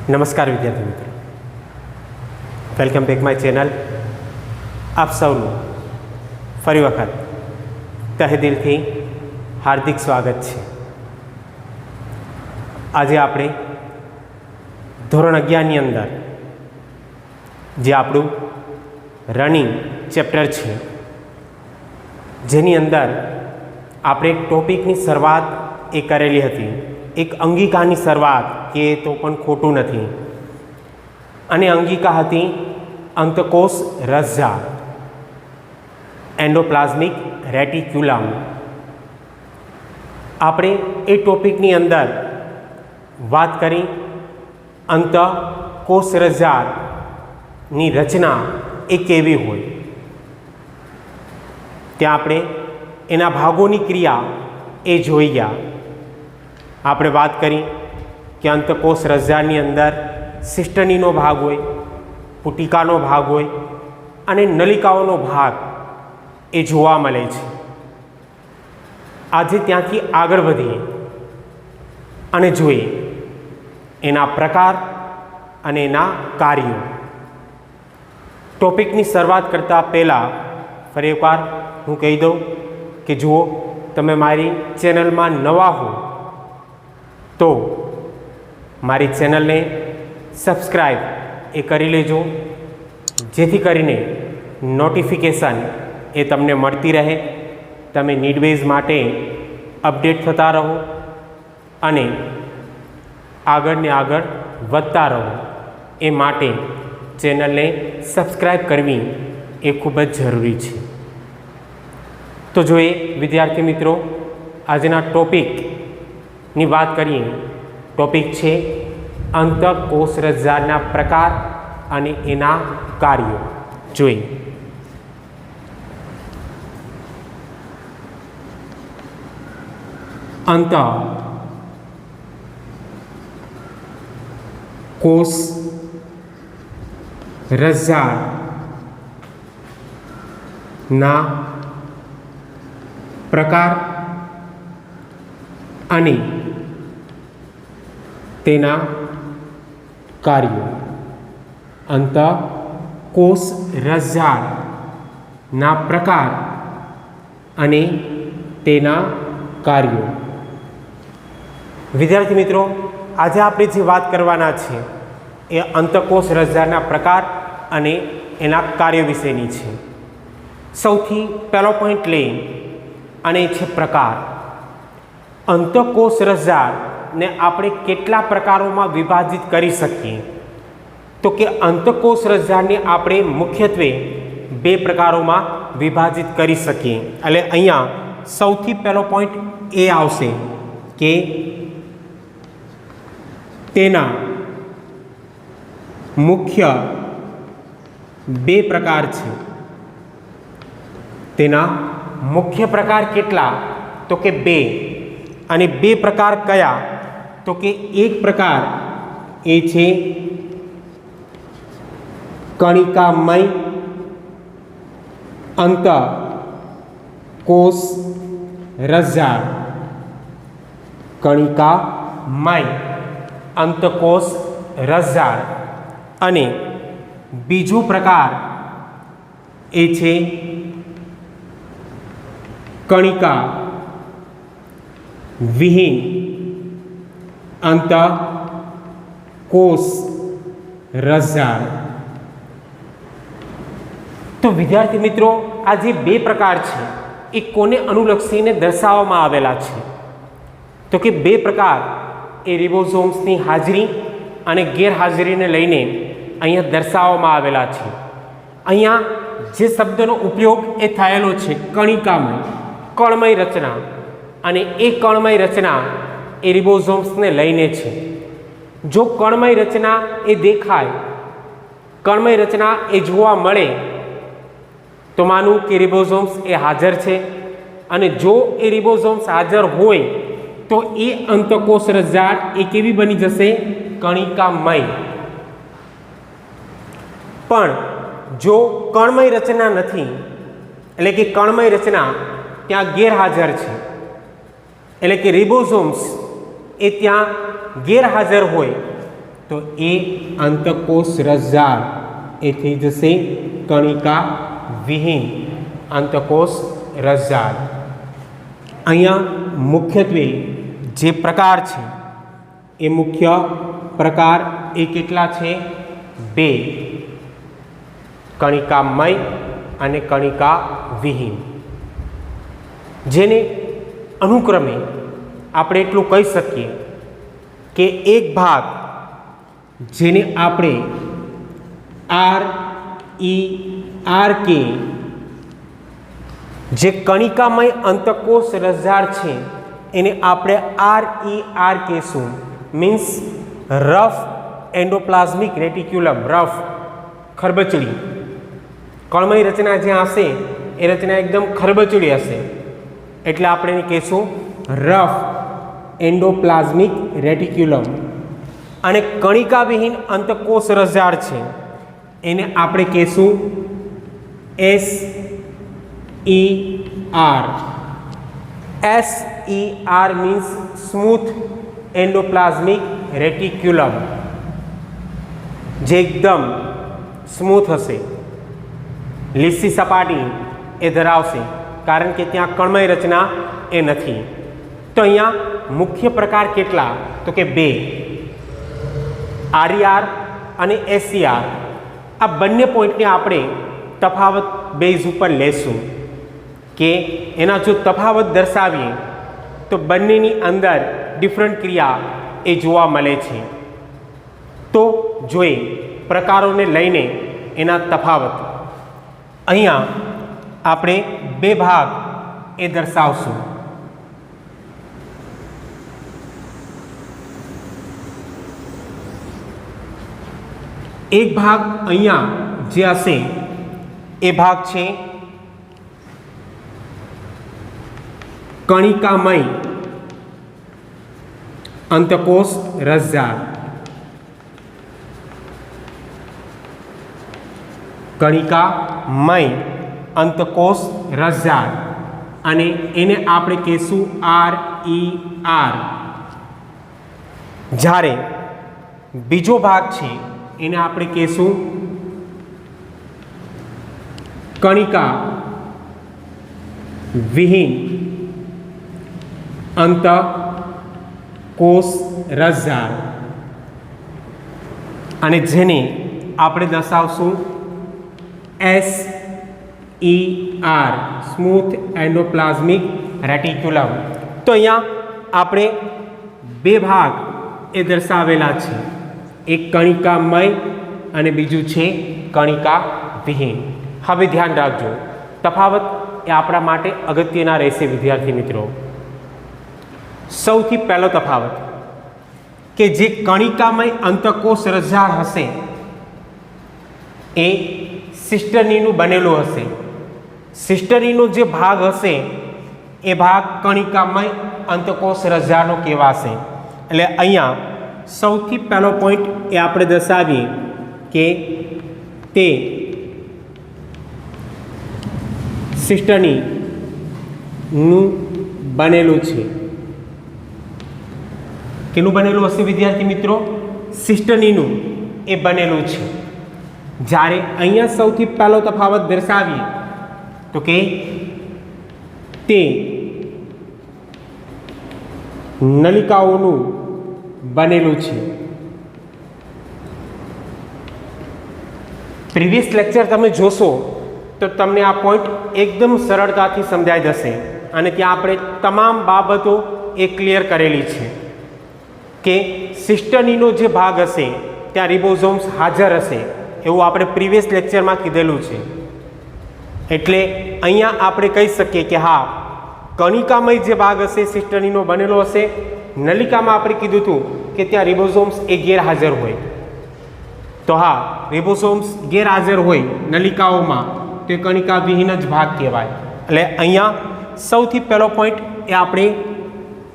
નમસ્કાર વિદ્યાર્થી મિત્રો, વેલકમ બેક માય ચેનલ. આપ સૌનું ફરી વખત તહે દિલથી હાર્દિક સ્વાગત છે. આજે આપણે ધોરણ 11ની અંદર જે આપણું રનિંગ ચેપ્ટર છે, જેની અંદર આપણે એક ટોપિકની શરૂઆત એ કરેલી હતી, એક અંગિકાની શરૂઆત કે તો પણ ખોટું નથી. અને અંગિકા હતી અંતકોષ રસઝાળ, એન્ડોપ્લાઝમિક રેટિક્યુલમ. આપણે એ ટોપિકની અંદર વાત કરી અંતકોષ રસઝાળની રચના એ કેવી હોય. ત્યાં આપણે એના ભાગોની ક્રિયા એ જોઈ ગયા. આપણે વાત કરી કે અંતકોષ રસઝાળની અંદર સિસ્ટનીનો ભાગ હોય, પુટિકાનો ભાગ હોય અને નલિકાઓનો ભાગ એ જોવા મળે છે. આજે ત્યાંથી આગળ વધીએ અને જોઈએ એના પ્રકાર અને એના કાર્યો. ટોપિકની શરૂઆત કરતાં પહેલાં ફરી એકવાર હું કહી દઉં કે જુઓ, તમે મારી ચેનલમાં નવા હો તો મારી ચેનલને સબસ્ક્રાઈબ એ કરી લેજો, જેથી કરીને નોટિફિકેશન એ તમને મળતી રહે, તમે નીડવેઝ માટે અપડેટ થતા રહો અને આગળ ને આગળ વધતા રહો. એ માટે ચેનલને સબસ્ક્રાઈબ કરવી એ ખૂબ જ જરૂરી છે. તો જોઈએ વિદ્યાર્થી મિત્રો, આજના ટોપિકની વાત કરીએ. ટોપિક છે અંતકોષ રસઝાળના પ્રકાર અને એના કાર્યો. જોઈએ અંતકોષ રસઝાળના પ્રકાર અને તેના કાર્યો. અંતકોષ રસઝાળના પ્રકાર અને તેના કાર્યો. વિદ્યાર્થી મિત્રો, આજે આપણે જે વાત કરવાના છે એ અંતકોષ રસઝાળના પ્રકાર અને એના કાર્યો વિશેની છે. સૌથી પહેલો પોઈન્ટ લઈ અને એ છે પ્રકાર. અંતકોષ રસઝાળને આપણે કેટલા પ્રકારોમાં વિભાજિત કરી શકીએ? તો કે અંતકોષ રસઝાળને આપણે મુખ્યત્વે બે પ્રકારોમાં વિભાજિત કરી શકીએ. એટલે અહીંયા સૌથી પહેલો પોઈન્ટ એ આવશે કે તેના મુખ્ય બે પ્રકાર છે. તેના મુખ્ય પ્રકાર કેટલા? તો કે બે. અને બે પ્રકાર કયા? તો કે એક પ્રકાર એ છે કણિકામય અંતકોષ રસઝાળ. કણિકામય અંતકોષ રસઝાળ. અને બીજું પ્રકાર એ છે કણિકા વિહીન અંતકોષ રસઝાળ. તો વિદ્યાર્થી મિત્રો, આ જે બે પ્રકાર છે એ કોને અનુલક્ષીને દર્શાવવામાં આવેલા છે? તો કે બે પ્રકાર એ રિબોઝોમ્સની હાજરી અને ગેરહાજરીને લઈને અહીંયા દર્શાવવામાં આવેલા છે. અહીંયા જે શબ્દનો ઉપયોગ એ થયેલો છે કણિકામય, કણમય રચના. અને એ કણમય રચના એ રિબોઝોમ્સને લઈને છે. જો કણમય રચના એ દેખાય, કણમય રચના એ જોવા મળે તો માનું કે રિબોઝોમ્સ એ હાજર છે. અને જો એ રિબોઝોમ્સ હાજર હોય તો એ અંતકોષ રસઝાળ એ કેવી બની જશે? કણિકામય. પણ જો કણમય રચના નથી, એટલે કે કણમય રચના ત્યાં ગેરહાજર છે, એટલે કે રિબોઝોમ્સ એ ત્યાં ગેરહાજર હોય તો એ અંતકોષ રસઝાડ એ થઈ જશે કણિકા વિહીન અંતકોષ રસઝાડ. અહીંયા મુખ્યત્વે જે પ્રકાર છે એ મુખ્ય પ્રકાર એ કેટલા છે? 2, કણિકામય અને કણિકા વિહીન. જેને અનુક્રમે આપણે એટલું કહી શકીએ કે એક ભાગ જેને આપણે RER કે જે કણિકામય અંતકોષ રસઝાડ છે એને આપણે RER કહેશું. Means rough endoplasmic reticulum, rough ખરબચડી. કણમય રચના જ્યાં હશે એ રચના એકદમ ખરબચડી હશે એટલે આપણે એને કહીશું રફ એન્ડોપ્લાઝમિક રેટિક્યુલમ. અને કણિકા વિહીન અંતકોષ રસઝાડ છે એને આપણે કહીશું SER. SER means smooth endoplasmic reticulum, જે એકદમ સ્મૂથ હશે, લીસી સપાટી એ ધરાવશે કારણ કે ત્યાં કણમય રચના એ નથી. તો અહીંયા મુખ્ય પ્રકાર કેટલા? તો કે 2, RER અને SER. આ બંને પોઈન્ટને આપણે તફાવત બેઝ ઉપર લેશું કે એના જો તફાવત દર્શાવીએ તો બંનેની અંદર ડિફરન્ટ ક્રિયા એ જોવા મળે છે. તો જોઈએ પ્રકારોને લઈને એના તફાવત. અહીંયા આપણે 2 ભાગ એ દર્શાવશું. એક ભાગ અહીંયા જે હશે એ ભાગ છે કણિકામય અંતકોષ રસઝાડ. કણિકામય અંતકોષ રસઝાડ અને એને આપણે કહીશું RER. જ્યારે બીજો ભાગ છે એને આપણે કહીશું કણિકા વિહીન અંતકોષ રસઝાડ અને જેને આપણે દર્શાવશું SER, સ્મૂથ એન્ડોપ્લાઝમિક રેટિક્યુલમ. તો અહીંયા આપણે 2 ભાગ એ દર્શાવેલા છે, એક કણિકામય અને બીજું છે કણિકા વિહીન. હવે ધ્યાન રાખજો, તફાવત એ આપણા માટે અગત્યના રહેશે વિદ્યાર્થી મિત્રો. સૌથી પહેલો તફાવત કે જે કણિકામય અંતકોષ રસઝાડ હશે એ સિસ્ટરનીનું બનેલું હશે. સિસ્ટરીનો જે ભાગ હશે એ ભાગ કણિકામય અંતકોષ રસઝાડનો કહેવાશે. એટલે અહીંયા સૌથી પહેલો પોઈન્ટ એ આપણે દર્શાવીએ કે તે સિસ્ટરીનું બનેલું છે. કેનું બનેલું હશે વિદ્યાર્થી મિત્રો? સિસ્ટરીનું એ બનેલું છે. જ્યારે અહીંયા સૌથી પહેલો તફાવત દર્શાવીએ તો કે તે નલિકાઓનું બનેલું છે. પ્રીવિયસ લેક્ચર તમે જોશો તો તમને આ પોઈન્ટ એકદમ સરળતાથી સમજાઈ જશે અને ત્યાં આપણે તમામ બાબતો એ ક્લિયર કરેલી છે કે સિસ્ટરીનો જે ભાગ હશે ત્યાં રિબોઝોમ્સ હાજર હશે એવું આપણે પ્રીવિયસ લેક્ચરમાં કીધેલું છે. એટલે અહીંયા આપણે કહી શકીએ કે હા, કણિકામય જે ભાગ હશે સિસ્ટરીનો બનેલો હશે. નલિકામાં આપણે કીધું હતું કે ત્યાં રિબોઝોમ્સ એ ગેરહાજર હોય. તો હા, રિબોઝોમ્સ ગેરહાજર હોય નલિકાઓમાં તો એ કણિકા વિહીન જ ભાગ કહેવાય. એટલે અહીંયા સૌથી પહેલો પોઈન્ટ એ આપણે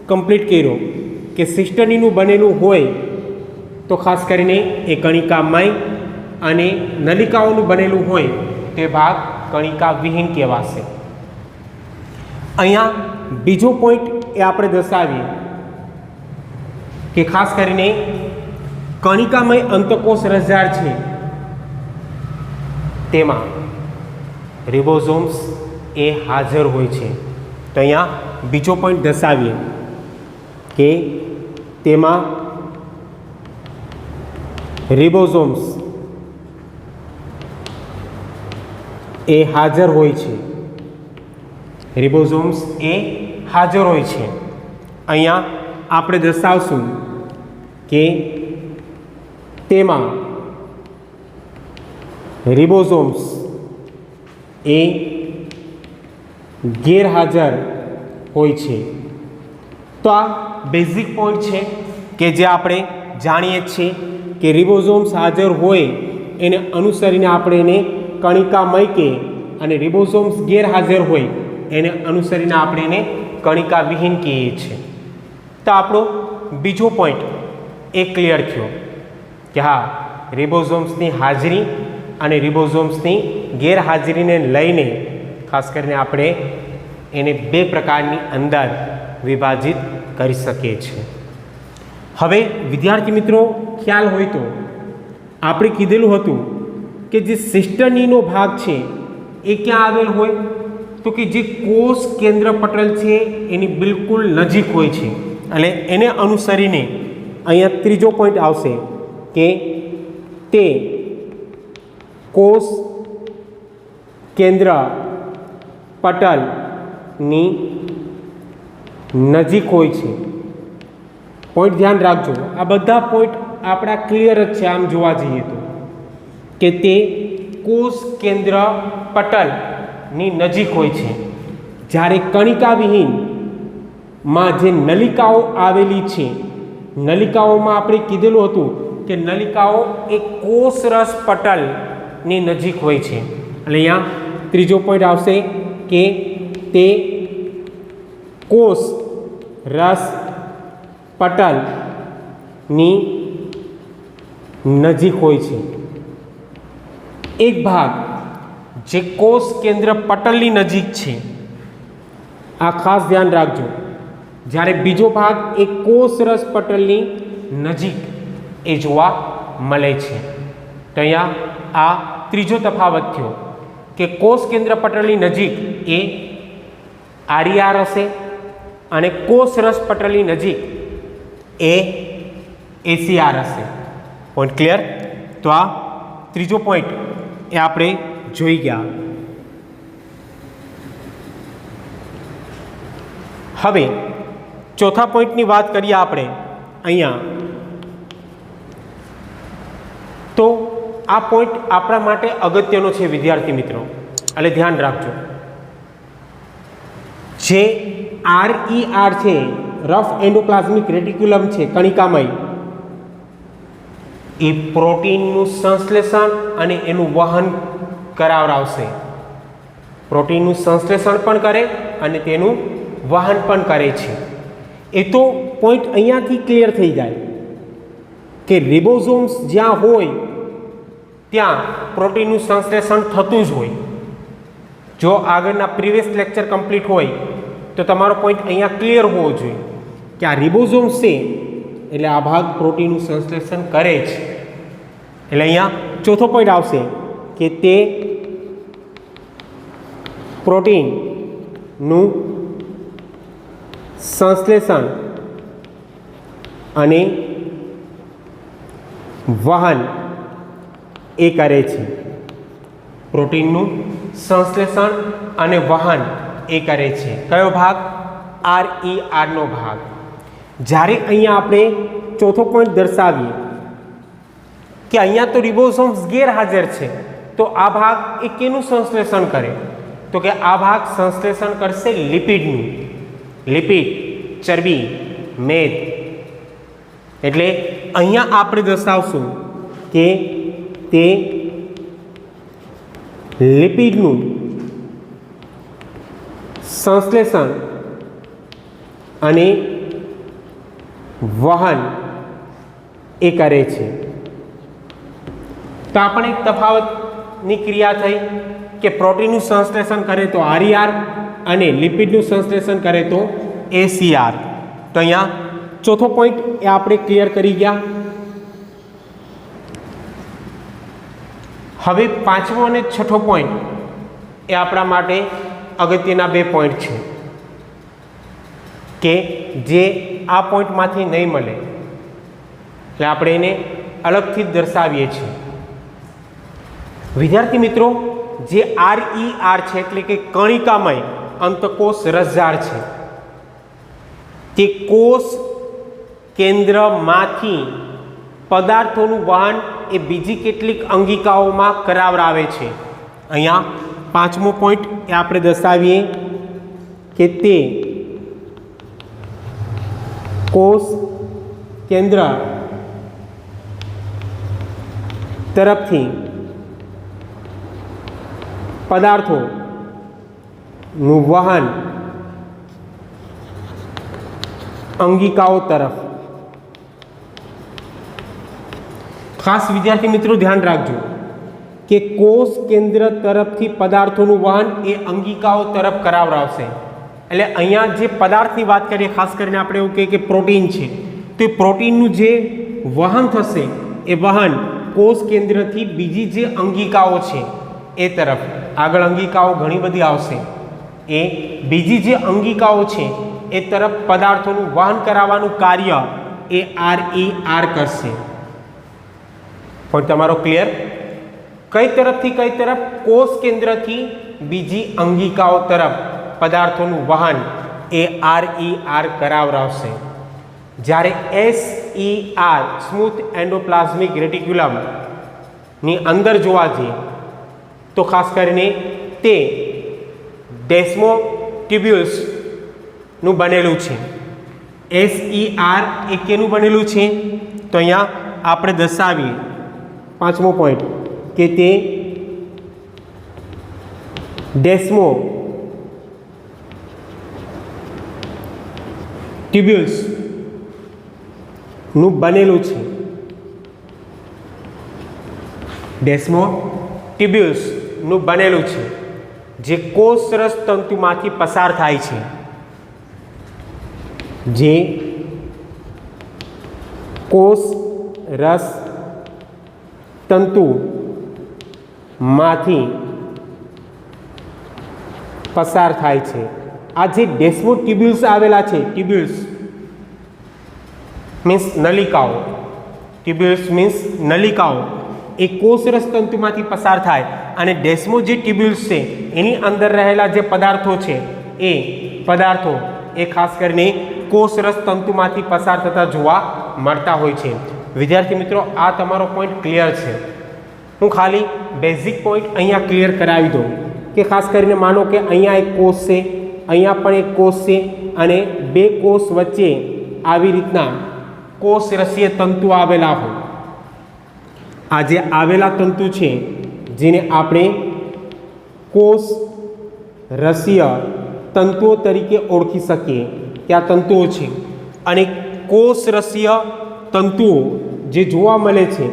કમ્પ્લીટ કર્યો કે સિસ્ટરીનું બનેલું હોય તો ખાસ કરીને એ કણિકામય અને નલિકાઓનું બનેલું હોય તે ભાગ કણિકા વિહીન કહેવાશે. અહીંયા બીજો પોઈન્ટ એ આપણે દર્શાવીએ કે ખાસ કરીને કણિકામય અંતકોષ રસઝાડ છે તેમાં રિબોઝોમ્સ એ હાજર હોય છે. તો અહીંયા બીજો પોઈન્ટ દર્શાવીએ કે તેમાં રિબોઝોમ્સ એ હાજર હોય છે. રિબોઝોમ્સ એ હાજર હોય છે. અહીંયા આપણે દર્શાવશું કે તેમાં રિબોઝોમ્સ એ ગેરહાજર હોય છે. તો આ બેઝિક પોઈન્ટ છે કે જે આપણે જાણીએ છીએ કે રિબોઝોમ્સ હાજર હોય એને અનુસરીને આપણે એને કણિકામય કે અને રિબોઝોમ્સ ગેરહાજર હોય એને અનુસરીને આપણે એને કણિકા વિહીન કહીએ છીએ. તો આપણો બીજો પોઈન્ટ એ ક્લિયર થયો કે હા, રિબોઝોમ્સની હાજરી અને રિબોઝોમ્સની ગેરહાજરીને લઈને ખાસ કરીને આપણે એને બે પ્રકારની અંદર વિભાજિત કરી શકીએ છીએ. હવે વિદ્યાર્થી મિત્રો ખ્યાલ હોય તો આપણે કીધેલું હતું કે જે સિસ્ટર્નીનો ભાગ છે એ ક્યાં આવેલ હોય? તો કે જે કોષ કેન્દ્ર પટલ છે એની બિલકુલ નજીક હોય છે. એટલે એને અનુસરીને અહીંયા ત્રીજો પોઈન્ટ આવશે કે તે કોષ કેન્દ્ર પટલની નજીક હોય છે. પોઈન્ટ ધ્યાન રાખજો, આ બધા પોઈન્ટ આપણા ક્લિયર જ છે આમ જોવા જઈએ તો, કે તે કોષ કેન્દ્ર પટલની નજીક હોય છે. જ્યારે કણિકા વિહીનમાં જે નલિકાઓ આવેલી છે, નલિકાઓમાં આપણે કીધેલું હતું કે નલિકાઓ એ કોષરસ પટલની નજીક હોય છે. એટલે અહીંયા ત્રીજો પોઈન્ટ આવશે કે તે કોષ રસ પટલની નજીક હોય છે. એક ભાગ જે કોષ કેન્દ્ર પટલની નજીક છે, આ ખાસ ધ્યાન રાખજો. જ્યારે બીજો ભાગ એ કોષ રસ પટલની નજીક એ જોવા મળે છે. તો અહીંયા આ ત્રીજો તફાવત થયો કે કોષ કેન્દ્ર પટલની નજીક એ આરઈઆર હશે અને કોષ રસ પટલની નજીક એ એસીઆર હશે. Point clear? તો આ ત્રીજો પોઈન્ટ એ આપણે જોઈ ગયા. હવે ચોથા પોઈન્ટની વાત કરીએ આપણે અહીંયા. તો આ પોઈન્ટ આપણા માટે અગત્યનો છે વિદ્યાર્થી મિત્રો, એટલે ધ્યાન રાખજો. જે આરઈઆર છે, રફ એન્ડોપ્લાઝમિક રેટિક્યુલમ છે કણિકામય, એ પ્રોટીનનું સંશ્લેષણ અને એનું વહન કરાવરાવશે. પ્રોટીનનું સંશ્લેષણ પણ કરે અને તેનું વહન પણ કરે છે. એ તો પોઈન્ટ અહીંયાથી ક્લિયર થઈ જાય કે રિબોઝોમ્સ જ્યાં હોય ત્યાં પ્રોટીનનું સંશ્લેષણ થતું જ હોય. જો આગળના પ્રીવિયસ લેક્ચર કમ્પ્લીટ હોય તો તમારો પોઈન્ટ અહીંયા ક્લિયર હોવો જોઈએ કે આ રિબોઝોમ્સ છે એટલે આ ભાગ પ્રોટીનનું સંશ્લેષણ કરે છે. એટલે અહીંયા ચોથો પોઈન્ટ આવશે કે તે પ્રોટીનનું સંશ્લેષણ અને વહન એ કરે છે. પ્રોટીનનું સંશ્લેષણ અને વહન એ કરે છે. કયો ભાગ? આરઈઆરનો ભાગ. જ્યારે અહીંયા આપણે ચોથો પોઈન્ટ દર્શાવીએ કે અહીંયા તો રિબોસોમ્સ ગેરહાજર છે, તો આ ભાગ એ કેનું સંશ્લેષણ કરે? તો કે આ ભાગ સંશ્લેષણ કરશે લિપિડનું. લિપિડ, ચરબી, મેદ. એટલે અહીંયા આપણે દર્શાવશું કે તે લિપિડનું સંશ્લેષણ અને વહન એ કરે છે. તો આપણે એક તફાવતની ક્રિયા થઈ કે પ્રોટીનનું સંશ્લેષણ કરે તો આરઈઆર અને લિપિડનું સંશ્લેષણ કરે તો એસીઆર. તો અહીંયા ચોથો પોઈન્ટ એ આપણે ક્લિયર કરી ગયા. હવે પાંચમો અને છઠ્ઠો પોઈન્ટ એ આપણા માટે અગત્યના બે પોઈન્ટ છે કે જે આ પોઈન્ટમાંથી નહીં મળે એટલે આપણે એને અલગથી જ દર્શાવીએ છીએ. વિદ્યાર્થી મિત્રો, જે RER છે એટલે કે કણિકામય અંતકોષ રસઝાડ છે તે કોષ કેન્દ્રમાંથી પદાર્થોનું વહન એ બીજી કેટલીક અંગિકાઓમાં કરાવરાવે છે. અહીંયા પાંચમો પોઈન્ટ એ આપણે દર્શાવીએ કે તે કોષ કેન્દ્ર તરફથી પદાર્થોનું વહન અંગિકાઓ તરફ. ખાસ વિદ્યાર્થી મિત્રો ધ્યાન રાખજો કે કોષ કેન્દ્ર તરફથી પદાર્થોનું વહન એ અંગિકાઓ તરફ કરાવરાવશે. એટલે અહીંયા જે પદાર્થની વાત કરીએ, ખાસ કરીને આપણે એવું કહીએ કે પ્રોટીન છે, તો એ પ્રોટીનનું જે વહન થશે એ વહન કોષ કેન્દ્રથી બીજી જે અંગિકાઓ છે એ તરફ. આગળ અંગિકાઓ ઘણી બધી આવશે, એ બીજી જે અંગિકાઓ છે એ તરફ પદાર્થોનું વહન કરાવવાનું કાર્ય એ RER કરશે. પણ તમારો ક્લિયર? કઈ તરફથી કઈ તરફ? કોષ કેન્દ્રથી બીજી અંગિકાઓ તરફ પદાર્થોનું વહન એ RER કરાવરાવશે. જ્યારે SER સ્મૂથ એન્ડોપ્લાઝમિક રેટિક્યુલમ ની અંદર જોવા જઈએ તો ખાસ કરીને તે ડેસ્મોટ્યુબ્યુલ્સ નું બનેલું છે. SER એ કેનું બનેલું છે? તો અહીંયા આપણે દર્શાવીએ પાંચમો પોઈન્ટ કે તે ડેસ્મોટ્યુબ્યુલ્સ નું બનેલું છે. ડેસ્મોટ્યુબ્યુલ્સ નું બનેલું છે જે કોષરસ તંતુમાંથી પસાર થાય છે. જે કોષ રસ તંતુમાંથી પસાર થાય છે. આ જે ડેસ્મોટ્યુબ્યુલ્સ આવેલા છે, ટ્યુબ્યુલ્સ મીન્સ નલિકાઓ, ટ્યુબ્યુલ્સ મીન્સ નલિકાઓ, એ કોષરસ તંતુમાંથી પસાર થાય અને ડેસ્મો જે ટ્યુબ્યુલ્સ છે એની અંદર રહેલા જે પદાર્થો છે એ પદાર્થો એ ખાસ કરીને કોષરસ તંતુમાંથી પસાર થતા જોવા મળતા હોય છે. વિદ્યાર્થી મિત્રો, આ તમારો પોઈન્ટ ક્લિયર છે. હું ખાલી બેઝિક પોઈન્ટ અહીંયા ક્લિયર કરાવી દઉં કે ખાસ કરીને માનો કે અહીંયા એક કોષ છે, અહીંયા પણ એક કોષ છે અને બે કોષ વચ્ચે આવી રીતના કોષરસીય તંતુ આવેલા હોય. આ જે આવેલા તંતુ છે જેને આપણે કોષ રસીય તંતુઓ તરીકે ઓળખી શકીએ કે આ તંતુઓ છે. અને કોષરસીય તંતુઓ જે જોવા મળે છે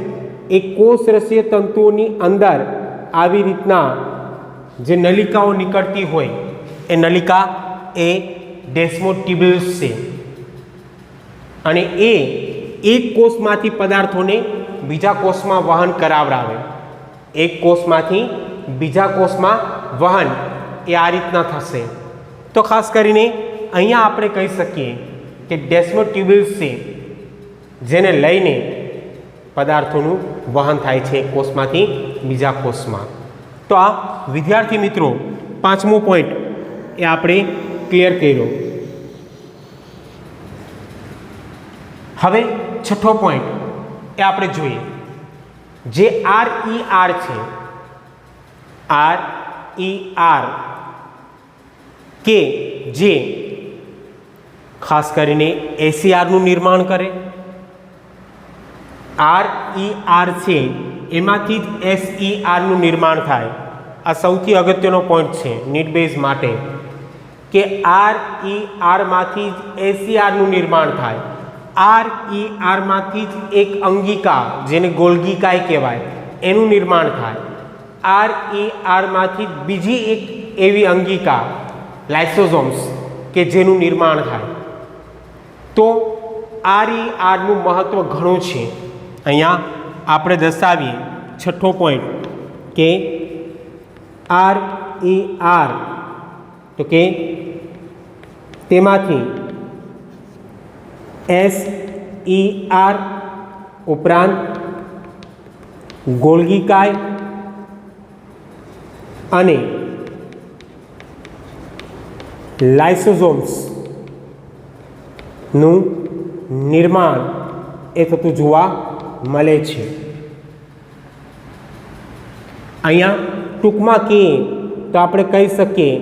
એ કોષરસીય તંતુઓની અંદર આવી રીતના જે નલિકાઓ નીકળતી હોય એ નલિકા એ ડેસ્મોટ્યુબ્યુલ્સ છે. અને એ એક કોષમાંથી પદાર્થોને બીજા કોષમાં વહન કરાવરાવે. એક કોષમાંથી બીજા કોષમાં વહન એ આ રીતના થશે. તો ખાસ કરીને અહીંયા આપણે કહી શકીએ કે ડેસ્મોટ્યુબ્યુલ્સ છે જેને લઈને પદાર્થોનું વહન થાય છે એક કોષમાંથી બીજા કોષમાં. તો આ વિદ્યાર્થી મિત્રો પાંચમો પોઈન્ટ એ આપણે ક્લિયર કર્યો. હવે છઠ્ઠો પોઈન્ટ એ આપણે જોઈએ જે RER છે. RER કે જે ખાસ કરીને SER નું નિર્માણ કરે. RER છે એમાંથી જ SER નું નિર્માણ થાય. આ સૌથી અગત્યનો પોઈન્ટ છે નીટ બેઝ માટે કે RER માંથી જ SER નું નિર્માણ થાય. RER માંથી જ એક અંગિકા જેને ગોલ્ગીકાય કહેવાય એનું નિર્માણ થાય. RER માંથી બીજી એક એવી અંગિકા લાઇસોસોમ્સ કે જેનું નિર્માણ થાય. તો RER નું મહત્વ ઘણું છે. અહીંયા આપણે દર્શાવીએ છઠ્ઠો પોઈન્ટ કે RER, તો કે તેમાંથી SER ઉપરાંત ગોલ્ગી કાય અને લાઇસોસોમ્સનું નિર્માણ એ થતું જોવા મળે છે. અહીંયા ટૂંકમાં કહીએ તો આપણે કહી શકીએ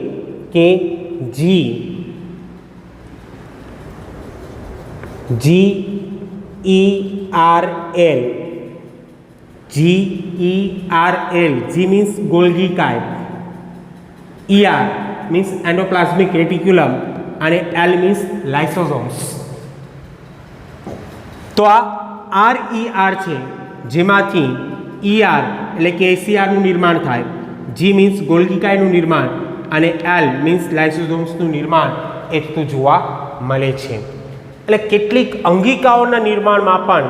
કે GERL, G means ગોલ્ગી કાય, ER means એન્ડોપ્લાઝમિક રેટિક્યુલમ અને L means લાઇસોસોમ્સ. તો આ RER છે જેમાંથી ER એટલે કે ACRનું નિર્માણ થાય, G means ગોલ્ગી કાયનું નિર્માણ અને L means લાઇસોસોમ્સનું નિર્માણ એ થતું જોવા મળે છે. એટલે કેટલીક અંગિકાઓના નિર્માણમાં પણ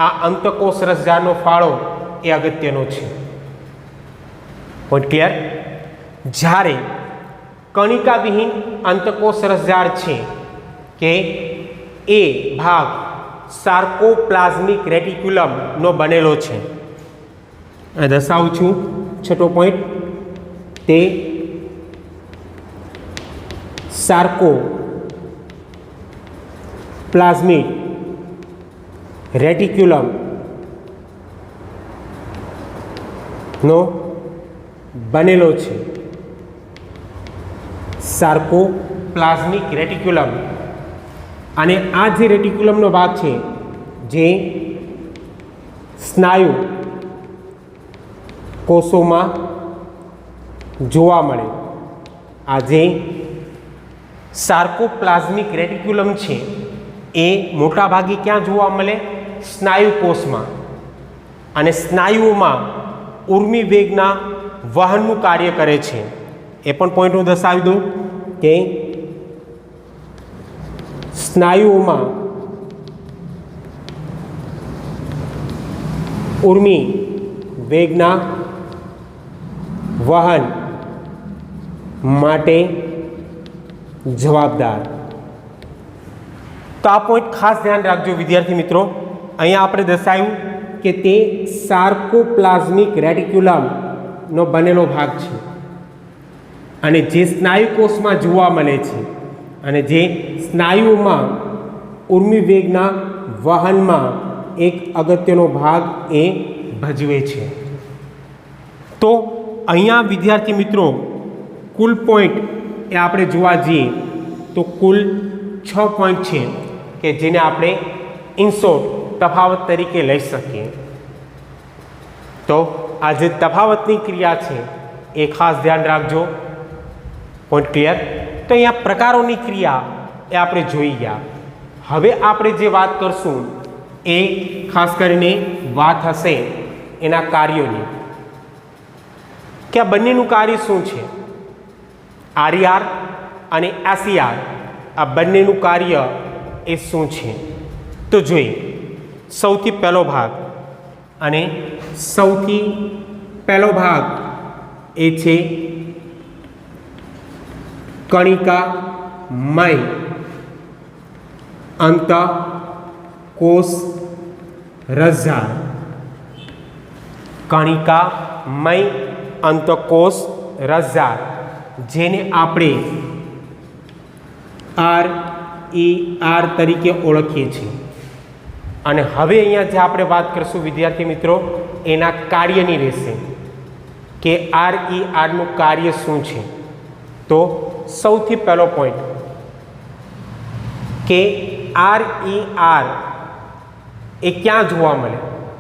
આ અંતકોષ રસજાળનો ફાળો એ અગત્યનો છે. Point clear? જ્યારે કણિકા વિહીન અંતકોષ રસજાળ છે કે એ ભાગ સાર્કોપ્લાઝમિક રેટિક્યુલમનો બનેલો છે. દર્શાવું છું. છઠ્ઠો પોઈન્ટ, તે સાર્કોપ્લાઝમિક રેટિક્યુલમ નો બનેલો છે. સાર્કોપ્લાઝમિક રેટિક્યુલમ, અને આ જે રેટિક્યુલમનો ભાગ છે જે સ્નાયુ કોષોમાં જોવા મળે, આ જે સાર્કોપ્લાઝમિક રેટિક્યુલમ છે એ મોટા ભાગે ક્યાં જોવા મળે? સ્નાયુ કોષમાં. અને સ્નાયુઓમાં ઉર્મિ વેગના વહનનું કાર્ય કરે છે. એ પણ પોઈન્ટ હું દર્શાવી દઉં કે સ્નાયુઓમાં ઉર્મિ વેગના વહન માટે જવાબદાર. તો આ પોઈન્ટ ખાસ ધ્યાન રાખજો વિદ્યાર્થી મિત્રો. અહીંયા આપણે દર્શાવ્યું કે તે સાર્કોપ્લાઝમિક રેટિક્યુલમનો બનેલો ભાગ છે અને જે સ્નાયુ કોષમાં જોવા મળે છે અને જે સ્નાયુઓમાં ઉર્મિ વેગના વહનમાં એક અગત્યનો ભાગ એ ભજવે છે. તો અહીંયા વિદ્યાર્થી મિત્રો કુલ પોઈન્ટ એ આપણે જોવા જઈએ તો કુલ 6 પોઈન્ટ છે કે જેને આપણે ઇન શોર્ટ તફાવત તરીકે લઈ શકીએ. તો આ જે તફાવતની ક્રિયા છે એ ખાસ ધ્યાન રાખજો. Point clear? તો અહીંયા પ્રકારોની ક્રિયા એ આપણે જોઈ ગયા. હવે આપણે જે વાત કરશું એ ખાસ કરીને વાત હશે એના કાર્યોની, કે આ બંનેનું કાર્ય શું છે. RER અને SER આ બંનેનું કાર્ય એ શું છે તો જોઈએ. સૌથી પહેલો ભાગ, અને સૌથી પહેલો ભાગ એ છે કણિકામય અંતકોષ રસજાળ. કણિકામય અંતકોષ રસજાળ જેને આપણે RER તરીકે ઓળખીએ છીએ. અને હવે અહીંયા જે આપણે વાત કરીશું વિદ્યાર્થી મિત્રો એના કાર્યની રહેશે કે RERનું કાર્ય શું છે. તો સૌથી પહેલો પોઈન્ટ કે RER એ ક્યાં જોવા મળે?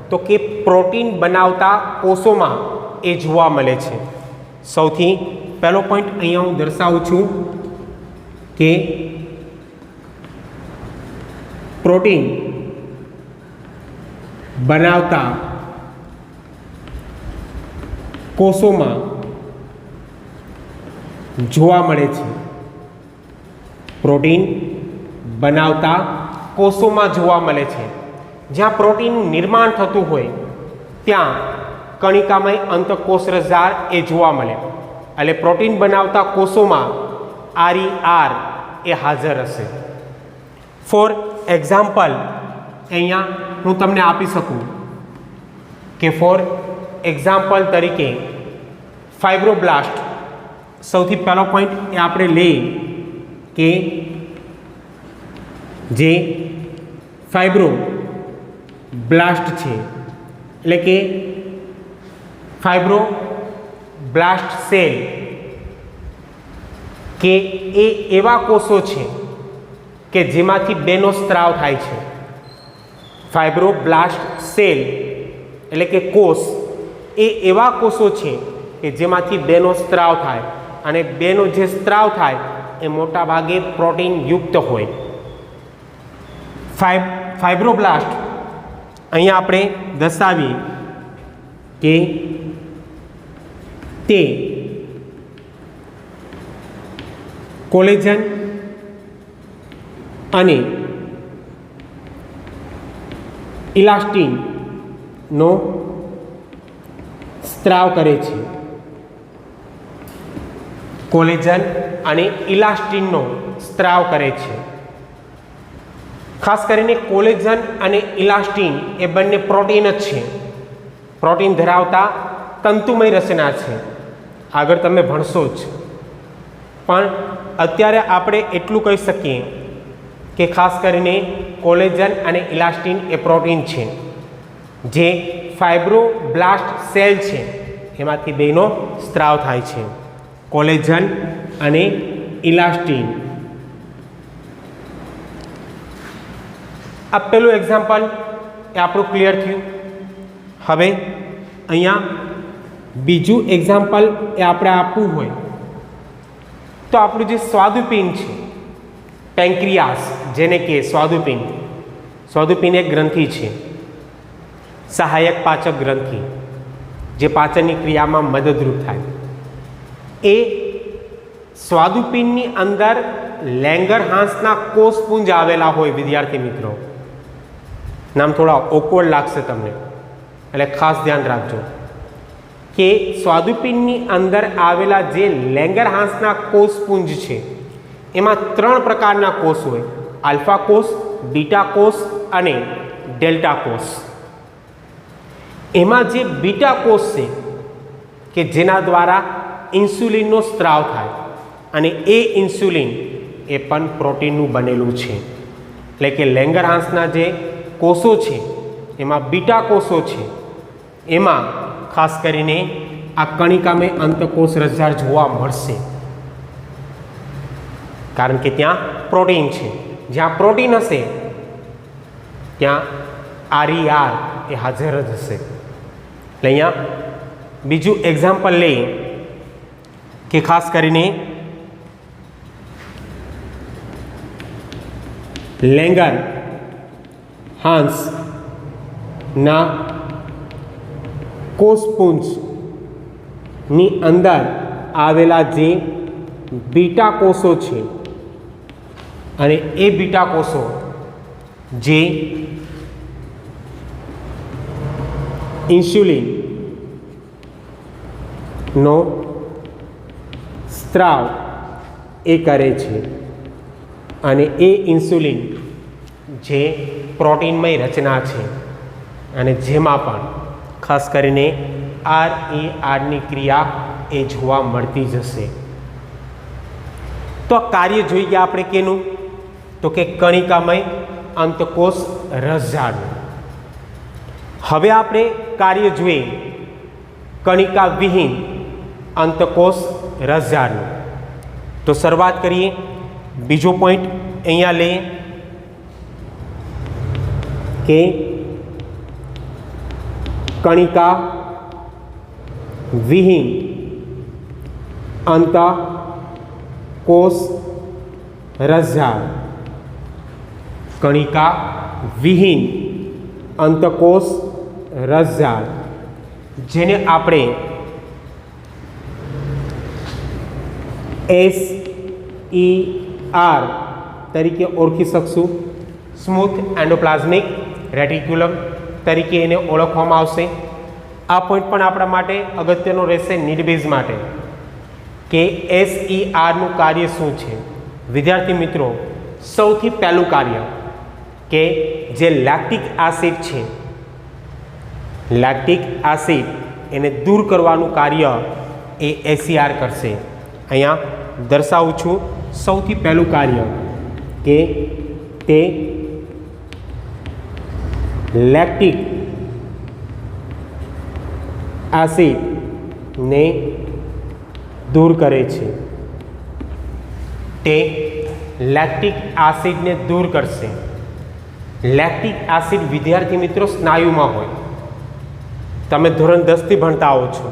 તો કે પ્રોટીન બનાવતા કોષોમાં એ જોવા મળે છે. સૌથી પહેલો પોઈન્ટ અહીંયા હું દર્શાવું છું કે પ્રોટીન બનાવતા કોષોમાં જોવા મળે છે. પ્રોટીન બનાવતા કોષોમાં જોવા મળે છે. જ્યાં પ્રોટીનનું નિર્માણ થતું હોય ત્યાં કણિકામય અંતઃકોષ રસઝાડ એ જોવા મળે, એટલે પ્રોટીન બનાવતા કોષોમાં RER એ હાજર હશે. ફોર એક્ઝામ્પલ અહીંયા હું તમને આપી શકું કે ફોર એક્ઝામ્પલ તરીકે ફાઇબ્રોબ્લાસ્ટ, સૌથી પહેલો પોઈન્ટ એ આપણે લઈએ કે જે ફાઇબ્રોબ્લાસ્ટ છે, એટલે કે ફાઇબ્રોબ્લાસ્ટ સેલ કે એ એવા કોષો છે કે જેમાંથી બેનો સ્ત્રાવ થાય છે. ફાઇબ્રોબ્લાસ્ટ સેલ એટલે કે કોષ એ એવા કોષો છે કે જેમાંથી બેનો સ્ત્રાવ થાય, અને બેનો જે સ્ત્રાવ થાય એ મોટા ભાગે પ્રોટીન યુક્ત હોય. ફાઇબ્રોબ્લાસ્ટ અહીંયા આપણે દર્શાવીએ કે તે કોલેજન અને ઇલાસ્ટિનનો સ્ત્રાવ કરે છે. કોલેજન અને ઇલાસ્ટિનનો સ્ત્રાવ કરે છે. ખાસ કરીને કોલેજન અને ઇલાસ્ટિન એ બંને પ્રોટીન જ છે, પ્રોટીન ધરાવતા તંતુમય રચના છે. આગળ તમે ભણશો જ, પણ અત્યારે આપણે એટલું કહી શકીએ કે ખાસ કરીને કોલેજન અને ઇલાસ્ટિન એ પ્રોટીન છે જે ફાઇબ્રોબ્લાસ્ટ સેલ છે એમાંથી બેનો સ્ત્રાવ થાય છે, કોલેજન અને ઇલાસ્ટિન. આ પહેલું એક્ઝામ્પલ એ આપણું ક્લિયર થયું. હવે અહીંયા બીજું એક્ઝામ્પલ એ આપણે આપવું હોય તો આપણું જે સ્વાદુપિંડ છે, પેન્ક્રિયાસ જેને કે સ્વાદુપિંડ એક ગ્રંથિ છે, સહાયક પાચક ગ્રંથિ જે પાચનની ક્રિયામાં મદદરૂપ થાય. એ સ્વાદુપિંડની અંદર લેંગરહાન્સના કોષપુંજ આવેલા હોય. વિદ્યાર્થી મિત્રો, નામ થોડા ઓકવર્ડ લાગશે તમને, એટલે ખાસ ધ્યાન રાખજો કે સ્વાદુપિંડની અંદર આવેલા જે લેંગરહાન્સના કોષપુંજ છે એમાં 3 પ્રકારના કોષ હોય: આલ્ફા કોષ, બીટા કોષ અને ડેલ્ટા કોષ. એમાં જે બીટા કોષ છે કે જેના દ્વારા ઇન્સ્યુલિનનો સ્ત્રાવ થાય, અને એ ઇન્સ્યુલિન એ પણ પ્રોટીનનું બનેલું છે. એટલે કે લેંગરહાન્સના જે કોષો છે એમાં બીટા કોષો છે, એમાં ખાસ કરીને આ કણિકામય અંતઃકોષ રસઝાડ જોવા મળશે, કારણ કે ત્યાં પ્રોટીન છે. જ્યાં પ્રોટીન હશે ત્યાં RER એ હાજર જ હશે. એટલે અહીંયા બીજું એક્ઝામ્પલ લઈએ કે ખાસ કરીને લેંગરહાન્સના કોષપુંજની અંદર આવેલા જે બીટા કોષો છે, અને એ બીટા કોષો જે ઇન્સ્યુલિનનો સ્ત્રાવ એ કરે છે, અને એ ઇન્સ્યુલિન જે પ્રોટીનમય રચના છે, અને જેમાં પણ ખાસ કરીને RERની ક્રિયા એ જોવા મળતી જશે. તો કાર્ય જોઈ ગયા આપણે કેનું, તો કે કણિકામય અંતઃકોષ રસઝાડનું. હવે આપણે કાર્ય જોઈએ કણિકા વિહીન અંતઃકોષ રસઝાડનું. તો શરૂઆત કરીએ. બીજો પોઈન્ટ અહીંયા લઈએ કે કણિકા વિહીન અંતઃકોષ રસઝાડ. કણિકા વિહીન અંતઃકોષ રસઝાડ જેને આપણે SER તરીકે ઓળખી શકશું. સ્મૂથ એન્ડોપ્લાઝમિક રેટિક્યુલમ તરીકે એને ઓળખવામાં આવશે. આ પોઈન્ટ પણ આપણા માટે અગત્યનો રહેશે નીડ બેઝ માટે કે SERનું કાર્ય શું છે. વિદ્યાર્થી મિત્રો, સૌથી પહેલું કાર્ય કે જે લેક્ટિક એસિડ છે, લેક્ટિક એસિડ એને દૂર કરવાનું કાર્ય એ SER કરશે. અહીંયા દર્શાવું છું સૌથી પહેલું કાર્ય કે તે લેક્ટિક એસિડને દૂર કરે છે. તે લેક્ટિક એસિડને દૂર કરશે. લેક્ટિક એસિડ વિદ્યાર્થી મિત્રો સ્નાયુમાં હોય. તમે ધોરણ 10 થી ભણતા આવો છો.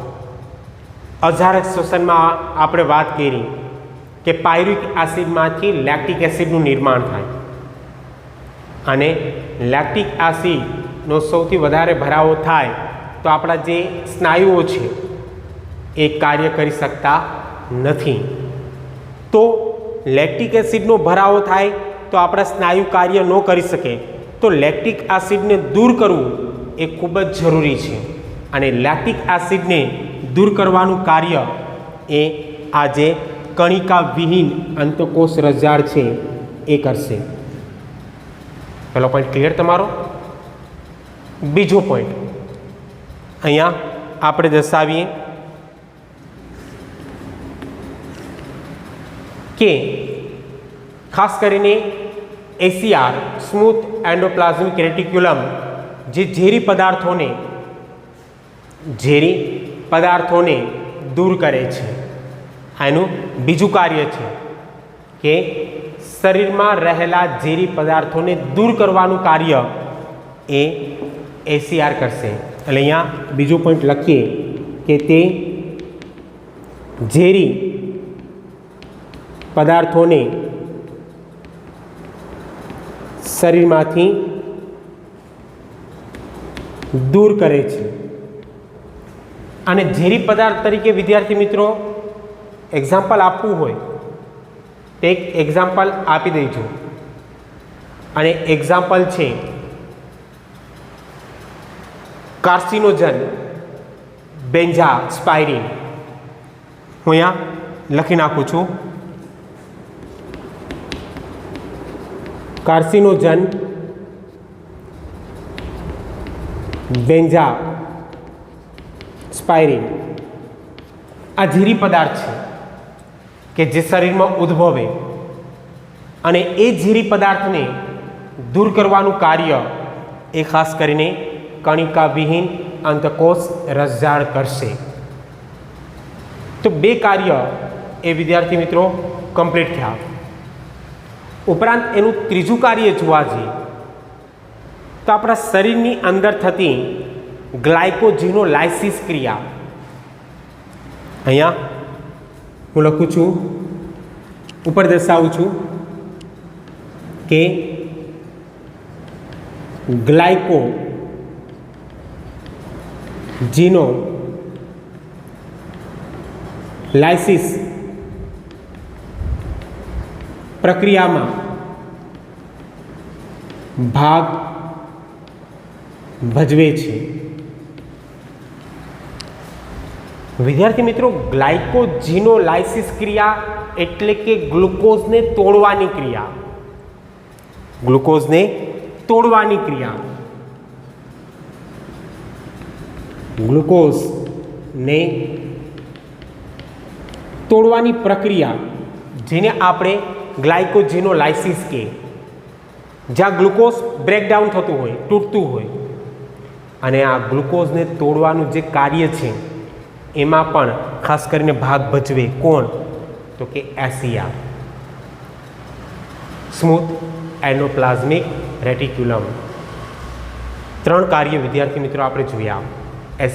અજારક શ્વસનમાં આપણે વાત કરી કે પાયરુવિક એસિડમાંથી લેક્ટિક એસિડનું નિર્માણ થાય અને લેક્ટિક એસિડનો સૌથી વધારે ભરાવો થાય તો આપણા જે સ્નાયુઓ છે એ કાર્ય કરી શકતા નથી. તો લેક્ટિક એસિડનો ભરાવો થાય તો આપણા સ્નાયુ કાર્ય ન કરી શકે. તો લેક્ટિક એસિડને દૂર કરવું એ ખૂબ જ જરૂરી છે અને લેક્ટિક એસિડને દૂર કરવાનું કાર્ય એ આ જે કણિકા વિહીન અંતકોષ રસઝાડ છે એ કરશે. પહેલો પોઈન્ટ ક્લિયર તમારો. બીજો પોઈન્ટ અહીંયા આપણે દર્શાવીએ કે ખાસ કરીને SER સ્મૂથ એન્ડોપ્લાઝમિક રેટિક્યુલમ જે ઝેરી પદાર્થોને દૂર કરે છે. આનું બીજું કાર્ય છે કે શરીરમાં રહેલા ઝેરી પદાર્થોને દૂર કરવાનું કાર્ય એ SER કરશે. એટલે અહીંયા બીજો પોઈન્ટ લખીએ કે તે ઝેરી પદાર્થોને શરીરમાંથી દૂર કરે છે. અને ઝેરી પદાર્થ તરીકે વિદ્યાર્થી મિત્રો એક્ઝામ્પલ આપવું હોય તો એક એક્ઝામ્પલ આપી દઈજો. અને એક્ઝામ્પલ છે કાર્સિનોજન બેન્ઝાસ્પાયરિન. હું અહીંયા લખી નાખું છું. કાર્સિનોજન બેન્ઝાસ્પાયરિન આ ઝેરી પદાર્થ છે કે જે શરીરમાં ઉદ્ભવે અને એ ઝેરી પદાર્થને દૂર કરવાનું કાર્ય એ ખાસ કરીને કણિકા વિહીન અંતકોષ રસઝાડ કરશે. તો બે કાર્ય એ વિદ્યાર્થી મિત્રો કમ્પ્લીટ થયા. ઉપરાંત એનું ત્રીજું કાર્ય જોવા જઈએ તો આપણા શરીરની અંદર થતી ગ્લાયકોજેનોલાઇસિસ ક્રિયા. અહીંયા હું લખું છું, ઉપર દર્શાવું છું કે ગ્લાયકોજેનોલાઇસિસ પ્રક્રિયામાં ભાગ ભજવે છે. વિદ્યાર્થી મિત્રો, ગ્લાયકોજેનોલાઇસિસ ક્રિયા એટલે કે ગ્લુકોઝને તોડવાની ક્રિયા. ગ્લુકોઝને તોડવાની ક્રિયા. ગ્લુકોઝને તોડવાની પ્રક્રિયા જેને આપણે ગ્લાયકોજેનોલાઇસિસ કહે, જ્યાં ગ્લુકોઝ બ્રેકડાઉન થતું હોય, તૂટતું હોય અને આ ગ્લુકોઝને તોડવાનું જે કાર્ય છે એમાં પણ ખાસ કરીને ભાગ ભજવે કોણ? તો કે SER સ્મૂથ એન્ડોપ્લાઝમિક રેટિક્યુલમ. ત્રણ કાર્ય વિદ્યાર્થી મિત્રો આપણે જોયા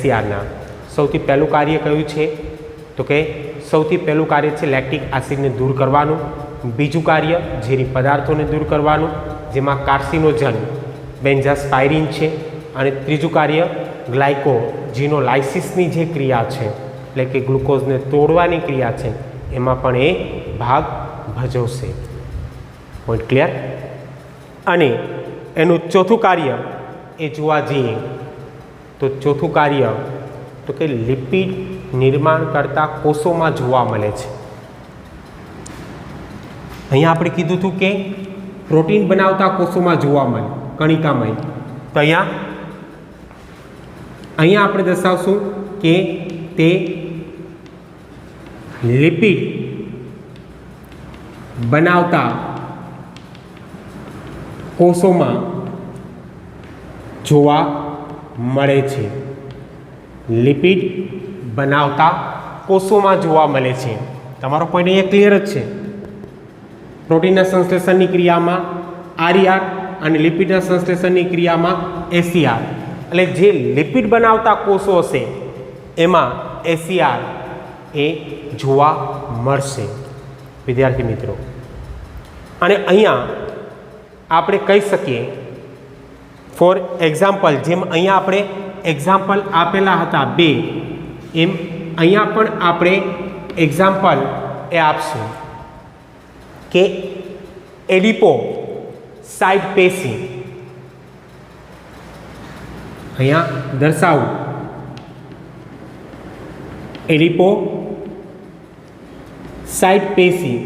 SERના. સૌથી પહેલું કાર્ય કયું છે? તો કે સૌથી પહેલું કાર્ય છે લેક્ટિક એસિડને દૂર કરવાનું. બીજું કાર્ય ઝેરી પદાર્થોને દૂર કરવાનું, જેમાં કાર્સિનોજન બેન્ઝાસ્પાયરિન છે. અને ત્રીજું કાર્ય ગ્લાયકોજેનોલાઇસિસની જે ક્રિયા છે એટલે કે ગ્લુકોઝને તોડવાની ક્રિયા છે એમાં પણ એ ભાગ ભજવશે. Point clear? અને એનું ચોથું કાર્ય એ જોવા જઈએ તો ચોથું કાર્ય તો કે લિપિડ નિર્માણ કરતા કોષોમાં જોવા મળે છે. અહીંયા આપણે કીધું હતું કે પ્રોટીન બનાવતા કોષોમાં જોવા મળે, કણિકામય. તો અહીંયા આપણે દર્શાવશું કે તે લિપિડ બનાવતા કોષોમાં જોવા મળે છે. લિપિડ બનાવતા કોષોમાં જોવા મળે છે. તમારો પોઈન્ટ અહીંયા ક્લિયર જ છે. પ્રોટીનના સંશ્લેષણની ક્રિયામાં આરઈઆર અને લિપિડના સંશ્લેષણની ક્રિયામાં એસીઆર. એટલે જે લિપિડ બનાવતા કોષો હશે એમાં એસીઆર એ જોવા મળશે વિદ્યાર્થી મિત્રો. અને અહીંયા આપણે કહી શકીએ ફોર એક્ઝામ્પલ, જેમ અહીંયા આપણે એક્ઝામ્પલ આપેલા હતા 2, એમ અહીંયા પણ આપણે એક્ઝામ્પલ એ આપશું કે એડિપોસાઇટ પેશી. અહીંયા દર્શાવું એડિપોસાઇટ પેશી.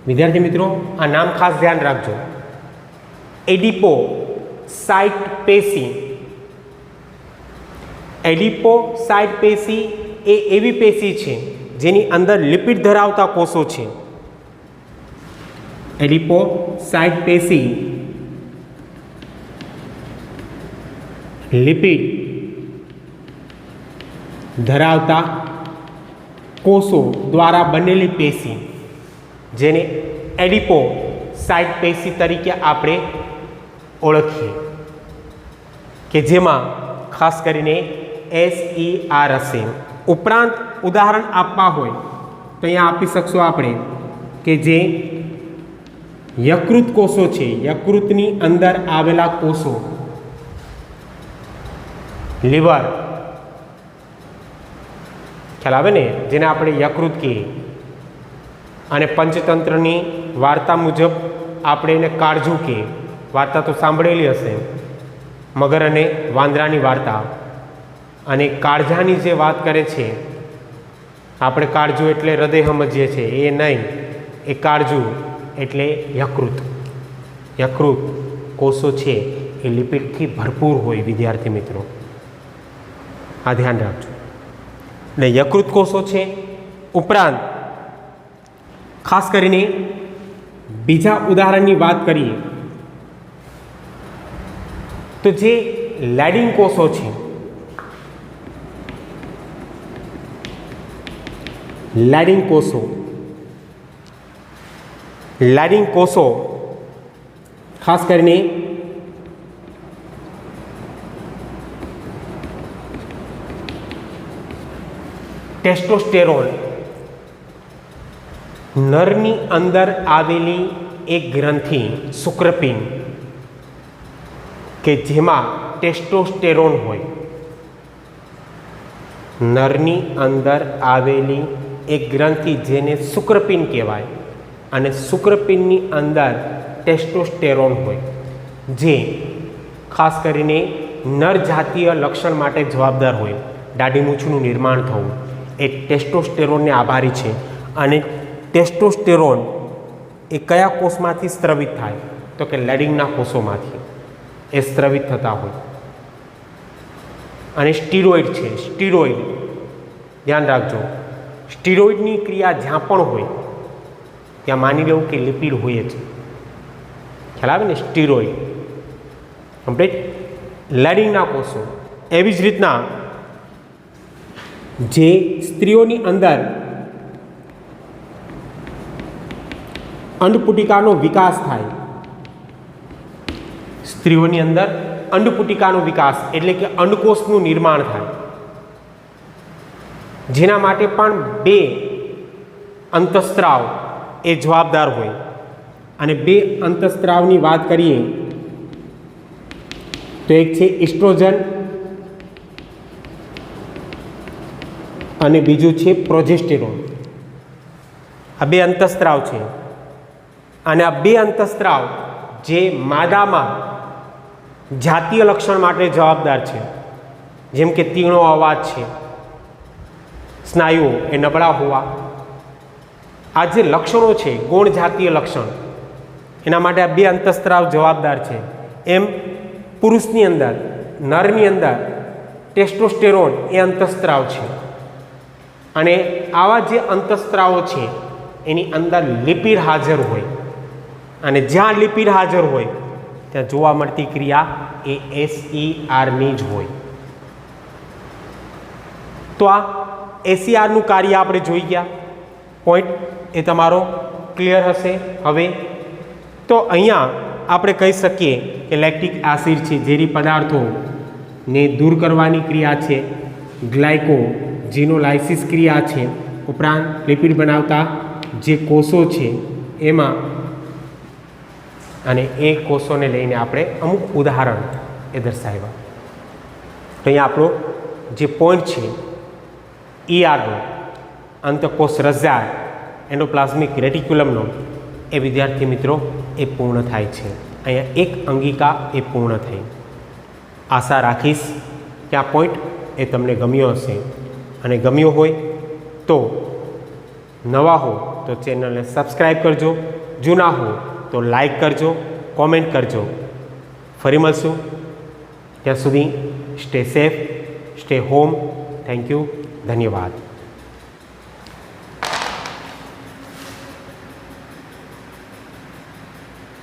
વિદ્યાર્થી મિત્રો આ નામ ખાસ ધ્યાન રાખજો. એડિપોસાઇટ પેશી. એડિપોસાઇટ પેશી એ એવી પેશી છે જેની અંદર લિપિડ ધરાવતા કોષો છે. એડિપોસાઇટ પેશી લિપિડ ધરાવતા કોષો દ્વારા બનેલી પેશી, જેને એડિપોસાઇટ પેશી તરીકે આપણે ઓળખીએ, કે જેમાં ખાસ કરીને એસઈઆર હશે. ઉપરાંત ઉદાહરણ આપવા હોય તો અહીંયા આપી શકશો આપણે કે જે યકૃત કોષો છે, યકૃતની અંદર આવેલા કોષો, લીવર, ખ્યાલ આવે ને, જેને આપણે યકૃત કહીએ. અને પંચતંત્રની વાર્તા મુજબ આપણે એને કાળજુ કહીએ. વાર્તા તો સાંભળેલી હશે, મગર અને વાંદરાની વાર્તા. અને કાળજાની જે વાત કરે છે, આપણે કાળજુ એટલે હૃદય સમજીએ છીએ, એ નહીં, એ કાળજુ એટલે યકૃત. યકૃત કોષો છે એ લિપિડથી ભરપૂર હોય વિદ્યાર્થી મિત્રો, આ ધ્યાન રાખજો. ને યકૃત કોષો છે. ઉપરાંત ખાસ કરીને બીજા ઉદાહરણની વાત કરીએ તો જે લેડિંગ કોષો છે, લેડિંગ કોષો, લેડિંગ કોષો ખાસ કરીને ટેસ્ટોસ્ટેરોન, નરની અંદર આવેલી એક ગ્રંથિ શુક્રપિંડ કે જેમાં ટેસ્ટોસ્ટેરોન હોય. નરની અંદર આવેલી એક ગ્રંથિ જેને શુક્રપિંડ કહેવાય, અને શુક્રપિંડની અંદર ટેસ્ટોસ્ટેરોન હોય, જે ખાસ કરીને નર જાતીય લક્ષણ માટે જવાબદાર હોય. દાઢી મૂછનું નિર્માણ થવું એ ટેસ્ટોસ્ટેરોનને આભારી છે. અને ટેસ્ટોસ્ટેરોન એ કયા કોષમાંથી સ્ત્રવિત થાય તો કે લેડિંગના કોષોમાંથી એ સ્ત્રવિત થતા હોય. અને સ્ટીરોઇડ છે, સ્ટીરોઇડ ધ્યાન રાખજો, સ્ટીરોઇડની ક્રિયા જ્યાં પણ હોય ત્યાં માની લેવું કે લિપિડ હોય જ. ખ્યાલ આવે ને, સ્ટીરોઇડ કમ્પ્લીટ લેડિંગના કોષો. એવી જ રીતના જે સ્ત્રીઓની અંદર અંડપુટિકાનો વિકાસ થાય, સ્ત્રીઓની અંદર અંડપુટિકાનો વિકાસ એટલે કે અંડકોષનું નિર્માણ થાય, જેના માટે પણ 2 અંતઃસ્ત્રાવ એ જવાબદાર હોય. અને 2 અંતઃસ્ત્રાવની વાત કરીએ તો એક છે ઇસ્ટ્રોજન અને બીજું છે પ્રોજેસ્ટેરોન. આ 2 અંતઃસ્ત્રાવ છે. અને આ 2 અંતઃસ્ત્રાવ જે માદામાં જાતીય લક્ષણ માટે જવાબદાર છે, જેમ કે તીણો અવાજ છે, સ્નાયુઓ એ નબળા હોવા, આ જે લક્ષણો છે ગૌણ જાતીય લક્ષણ, એના માટે આ 2 અંતઃસ્ત્રાવ જવાબદાર છે. એમ પુરુષની અંદર, નરની અંદર ટેસ્ટોસ્ટેરોન એ અંતઃસ્ત્રાવ છે, અને આવા જે અંતઃસ્ત્રાવો છે એની અંદર લિપિડ હાજર હોય, અને જ્યાં લિપિડ હાજર હોય ત્યાં જોવા મળતી ક્રિયા એ SERની જ હોય. તો આ SERનું કાર્ય આપણે જોઈ ગયા. પોઈન્ટ એ તમારો ક્લિયર હશે. હવે તો અહીંયા આપણે કહી શકીએ કે લેક્ટિક એસિડ છે, ઝેરી પદાર્થોને દૂર કરવાની ક્રિયા છે, ગ્લાયકોજેનોલાઇસિસ ક્રિયા છે, ઉપરાંત લિપિડ બનાવતા જે કોષો છે એમાં, અને એ કોષોને લઈને આપણે અમુક ઉદાહરણ એ દર્શાવ્યા. તો અહીંયા આપણો જે પોઈન્ટ છે ERનો, અંતઃકોષ રજા એન્ડોપ્લાઝમિક રેટિક્યુલમનો, એ વિદ્યાર્થી મિત્રો એ પૂર્ણ થાય છે. અહીંયા એક અંગિકા એ પૂર્ણ થઈ. આશા રાખીશ કે આ પોઈન્ટ એ તમને ગમ્યો હશે, અને ગમ્યો હોય તો નવા હો તો ચેનલને સબસ્ક્રાઈબ કરજો, જૂના હો તો લાઈક કરજો, કોમેન્ટ કરજો. ફરી મળશું, ત્યાં સુધી stay safe, stay home. Thank you, ધન્યવાદ.